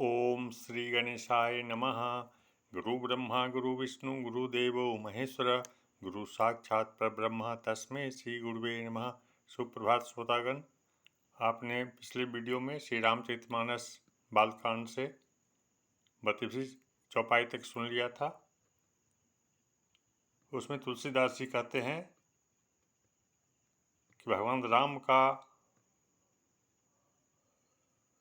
ओम श्री गणेशाय नमः। गुरु ब्रह्मा गुरु विष्णु गुरुदेवो महेश्वर गुरु साक्षात परब्रह्म तस्मै श्री गुरुवे नमः। सुप्रभात श्रोतागण, आपने पिछले वीडियो में श्री रामचरितमानस बालकांड से 32वीं चौपाई तक सुन लिया था। उसमें तुलसीदास जी कहते हैं कि भगवान राम का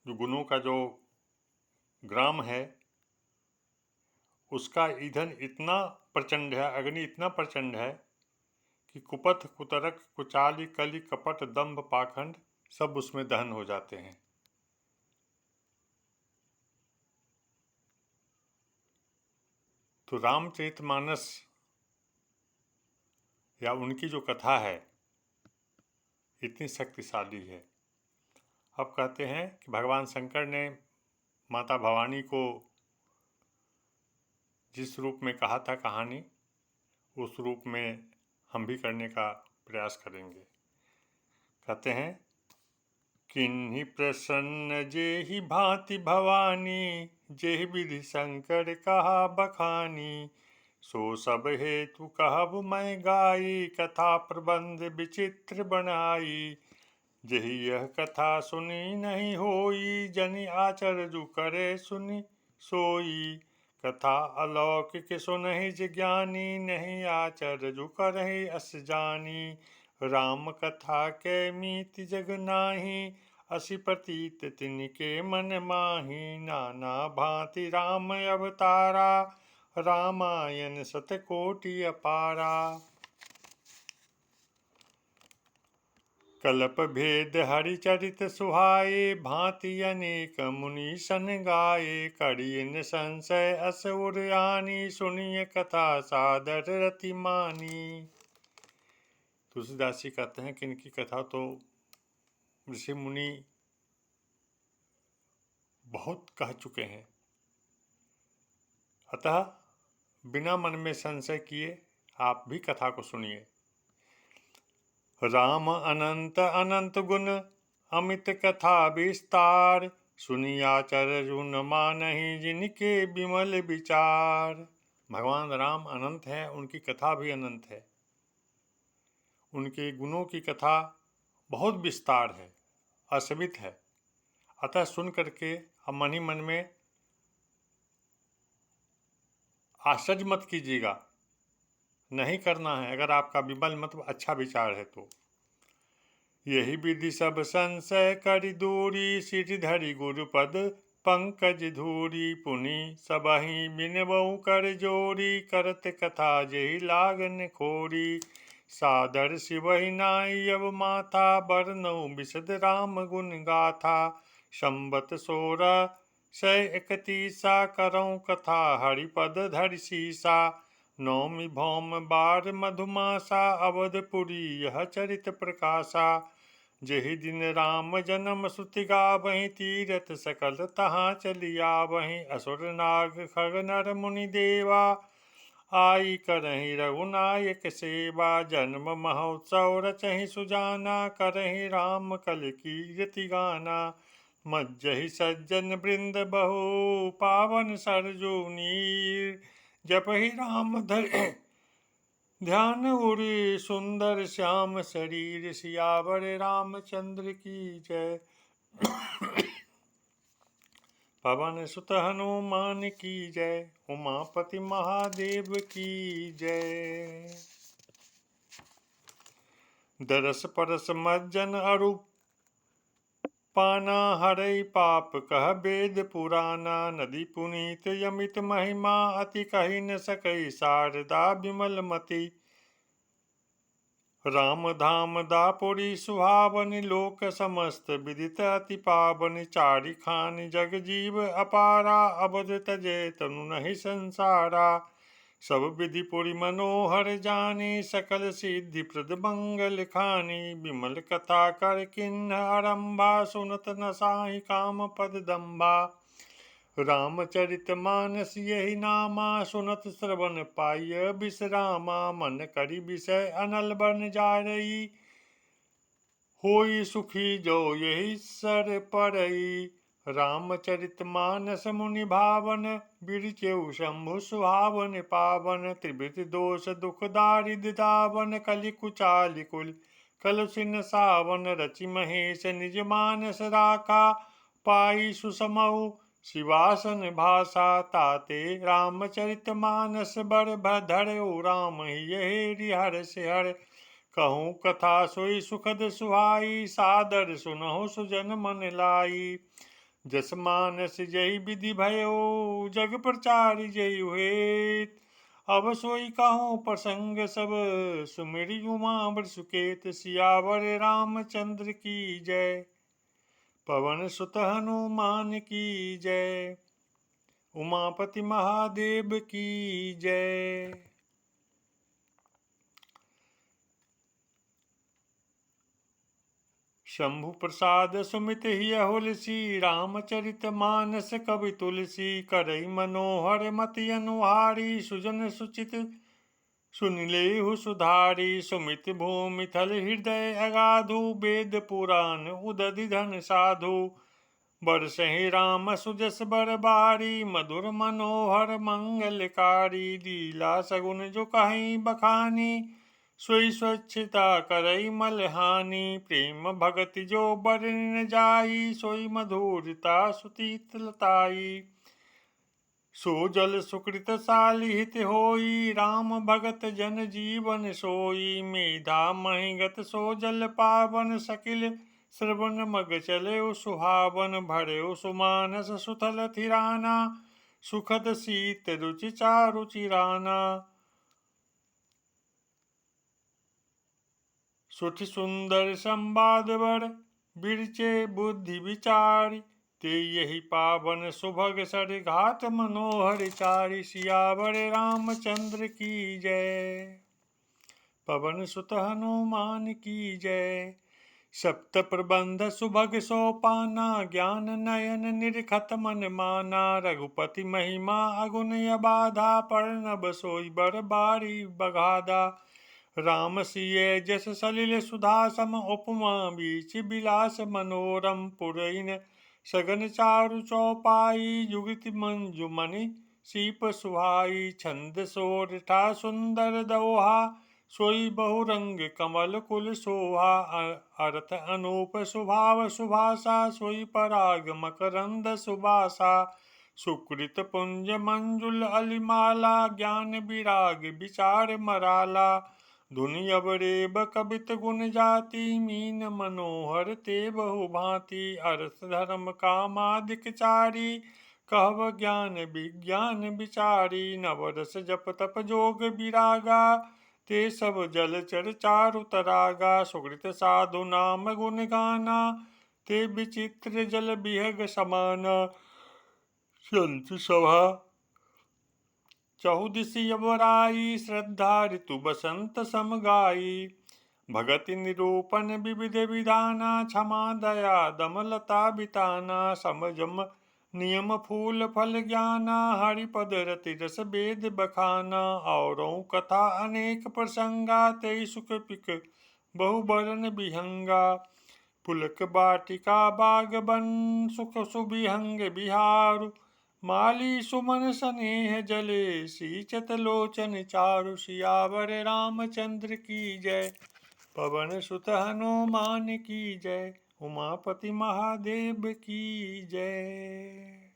जो गुणों का जो ग्राम है, उसका ईंधन इतना प्रचंड है, अग्नि इतना प्रचंड है कि कुपथ कुतरक कुचाली कली कपट दंभ पाखंड सब उसमें दहन हो जाते हैं। तो रामचरितमानस या उनकी जो कथा है इतनी शक्तिशाली है। अब कहते हैं कि भगवान शंकर ने माता भवानी को जिस रूप में कहा था कहानी, उस रूप में हम भी करने का प्रयास करेंगे। कहते हैं, किन्हीं प्रसन्न जेहि भांति भवानी, जेहि विधि शंकर कहा बखानी। सो सब हेतु कहब मैं गाई, कथा प्रबंध विचित्र बनाई। जेहि यह कथा सुनी नहीं होई, जनि आचर्य करे सुनी सोई। कथा अलौकिक सुनहि जिज्ञानी, नहीं आचर्य करहि अस जानी। राम कथा के मीति जग नाही, असि प्रतीत तिनके मन माही। नाना भांति राम अवतारा, रामायण शतकोटि अपारा। कल्प भेद हरिचरित सुहाए, भांति अनेक मुनि सन गाये। करियन संशय अस उर आनी, सुनिय कथा सादर रति मानी। तुलसीदास जी कहते हैं कि इनकी कथा तो ऋषि मुनि बहुत कह चुके हैं, अतः बिना मन में संशय किए आप भी कथा को सुनिए। राम अनंत अनंत गुण अमित कथा विस्तार, सुनिया चरजुन मानहि जिनके विमल विचार। भगवान राम अनंत है, उनकी कथा भी अनंत है। उनके गुणों की कथा बहुत विस्तार है, असीमित है। अतः सुन करके अब मन ही मन में आश्चर्य मत कीजिएगा, नहीं करना है अगर आपका विमल मतलब अच्छा विचार है तो। यही विधि सब संशय करि दूरी, सिरधरि गुरुपद पंकज धूरी। पुनि सबहि बिनबऊ कर जोरी, करत कथा जेहि लागन खोरी। सादर शिवहि नाई अब माथा, बरनऊ बिशद राम गुण गाथा। संबत 1631 करऊँ कथा, हरिपद धरि सीसा। नौमि भौम बार मधुमासा, अवधपुरी यह चरित प्रकाशा। जेहि दिन राम जन्म सुति गावहीं, तीरथ सकल तहाँ चली आवहीं। असुर नाग खग नर मुनि देवा, आई करहीं रघुनायक सेवा। जन्म महोत्सव रचहि सुजाना, करहीं राम कल कीर्ति गाना। मज्जहि सज्जन वृंद बहु, पावन सरजू नीर। जपहि राम धरि ध्यान उरे, सुंदर श्याम शरीर। सियावर रामचंद्र की जय। पवन सुत हनुमान की जय। उमापति महादेव की जय। दरस परस मज्जन अरु पाना, हरई पाप कह वेद पुराना। नदी पुनीत यमित महिमा, अति कही न सकई शारदा विमल मति। राम धाम दापुरी सुहावनि, लोक समस्त विदित अति पावनि। चारि खानि जग जीव अपारा, अवध तजे तनु नहीं संसारा। सब विधि पुरि मनोहर जानी, सकल सिद्धि प्रद मंगल खानी। विमल कथा कर किन्ह आरंभा, सुनत न साहि काम पद दंभा। रामचरित मानस यही नामा, सुनत श्रवण पाय विश्रामा। मन करि विषय अनल बन जारई, होई सुखी जो यही सर परई। रामचरितमानस मुनि भावन, बिरचेउ शंभु सुहावन पावन, त्रिभित दोष दुख दारिद्र दावन, कलि कुचालि कुल कलुषिन सावन, रचि महेश निज मानस राखा, पाई सुसमऊ शिवासन भाषा, ताते रामचरित मानस बर धरऊ, राम ही हेरि हर से हर, कहूँ कथा सोई सुखद सुहाई, सादर सुनहु सुजन मन लाई, जस मानस जय विधि भयो, जग प्रचार जय हुए, अब सोई कहूँ प्रसंग सब, सुमिरि उमा सुकेत, सियावर रामचंद्र की जय, पवन सुत हनुमान की जय, उमापति महादेव की जय। शंभु प्रसाद सुमित ही हुलसी, रामचरित मानस कवि तुलसी, करई मनोहर मति अनुहारी, सुजन सुचित सुनिलेहु सुधारी, सुमित भूमि थल हृदय अगाधु, वेद पुराण उदधि धन साधु, बरसहि राम सुजस बर बारी, मधुर मनोहर मंगलकारी, लीला सगुन जो कहीं बखानी, सोई स्वच्छता करई मलहानी, प्रेम भगति जो बरन न जाई, सोई मधुरता सुतीतलताई, सो जल सुकृत साली हित होई, राम भगत जन जीवन सोई, मेधा महिगत सो जल पावन, सकिल श्रवण मग चले सुहावन, भरे सुमानस सुथल थिराना, सुखद शीत रुचि चारु चिराना, सुठ सुंदर संवाद वर, बिरचे बुद्धि विचारी, ते यही पावन सुभग सर घाट मनोहर चारि, सियावर रामचंद्र की जय, पवन सुत हनुमान की जय, सप्त प्रबंध सुभग सोपाना, ज्ञान नयन निरखत मन माना, रघुपति महिमा अगुन अबाधा, पर्णव सोई बर बारी बगाधा, राम सिय जस सलिल सुधा सम, उपमा बीच बिलास मनोरम, पुरैन सगन चारु चौपाई, जुगति मंजुमणि सीप सुहाई, छंद सोरठा सुंदर दोहा, सोई बहुरंग कमल कुल सोहा, अर्थ अनूप सुभाव सुभाषा, सोई पराग मकरंद सुबासा, सुकृत पुंज मंजुल अलिमाला, ज्ञान विराग विचार मराला, धुनि अवरेब कबित गुण जाति, मीन मनोहर ते बहु भांति, अर्थ धर्म कामादिक चारी, कहव ज्ञान विज्ञान विचारी, नवरस जप तप जोग विरागा, ते सब जलचर चारु तरागा, सुकृत साधु नाम गुण गाना, ते विचित्र जल बिहग समाना, संत सभा चहुदिसी अवराई, श्रद्धा ऋतु बसंत सम गाई, भगति निरूपण विविध विधाना, क्षमा दया दमलता बिताना, समजम नियम फूल फल ज्ञाना, हरिपद रति रस वेद बखाना, औरों कथा अनेक प्रसंगा, तेई सुख पिक बहु बरन बिहंगा, पुलक बाटिका बाग बन, सुख सुबिहंग बिहारु, माली सुमन स्नेह जले, सींचत लोचन चारु, सियावर रामचंद्र की जय, पवन सुत हनुमान की जय, उमापति महादेव की जय।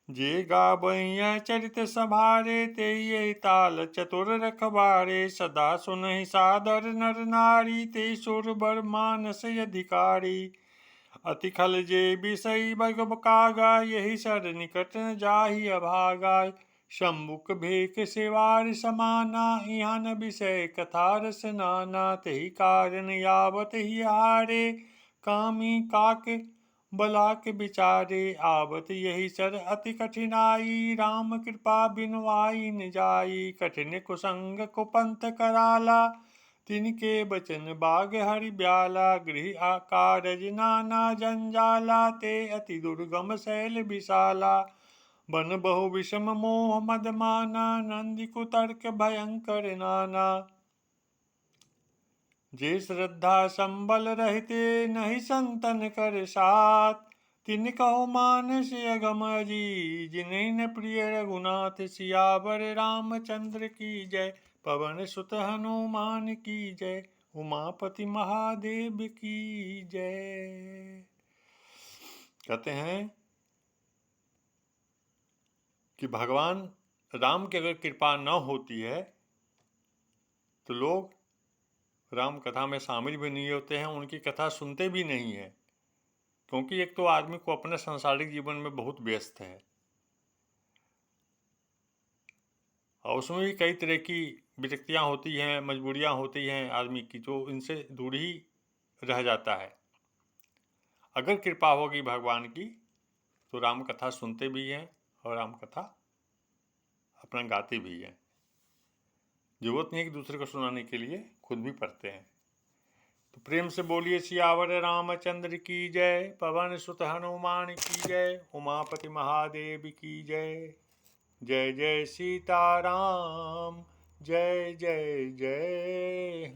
जे गावैया चरित सभारे, ते ये ताल चतुर रखबारे, सदा सुनहि सादर नर नारी, ते सुर बर मानस अधिकारी, अति खल जे बिसई बग कागा, यही सर निकट न जाहि अभागा, शंभुक भेक सेवार समाना, यहाँ न विषय कथा रस नाना, तेहि कारण यावत ही हारे, कामी काक बलाक विचारे, आवत यही सर अति कठिनाई, राम कृपा बिनु आई न जाई, कठिन कुसंग कुपंथ कराला, तिनके बचन बाग हरि ब्याला, गृह कारज नाना जंजाला, ते अति दुर्गम शैल विशाला, बन बहु विषम मोह मद माना, नंदी कुतर्क भयंकर नाना, जे श्रद्धा संबल रहते नहीं संतन कर साथ, तिन कहो मानस अगम अजी, जिन्हीं न प्रिय रघुनाथ सियावर रामचंद्र की जय। पवन सुत हनुमान की जय, उमापति महादेव की जय। कहते हैं कि भगवान राम की अगर कृपा न होती है तो लोग राम कथा में शामिल भी नहीं होते हैं, उनकी कथा सुनते भी नहीं हैं, क्योंकि एक तो आदमी को अपने सांसारिक जीवन में बहुत व्यस्त है और उसमें भी कई तरह की विरक्तियाँ होती हैं, मजबूरियाँ होती हैं आदमी की, जो इनसे दूर ही रह जाता है। अगर कृपा होगी भगवान की तो राम कथा सुनते भी हैं और राम कथा अपना गाते भी हैं। जरूरत नहीं एक दूसरे को सुनाने के लिए, खुद भी पढ़ते हैं। तो प्रेम से बोलिए सियावर रामचंद्र की जय, पवन सुत हनुमान की जय, उमापति महादेव की जय। जय जय सीताराम, जय जय जय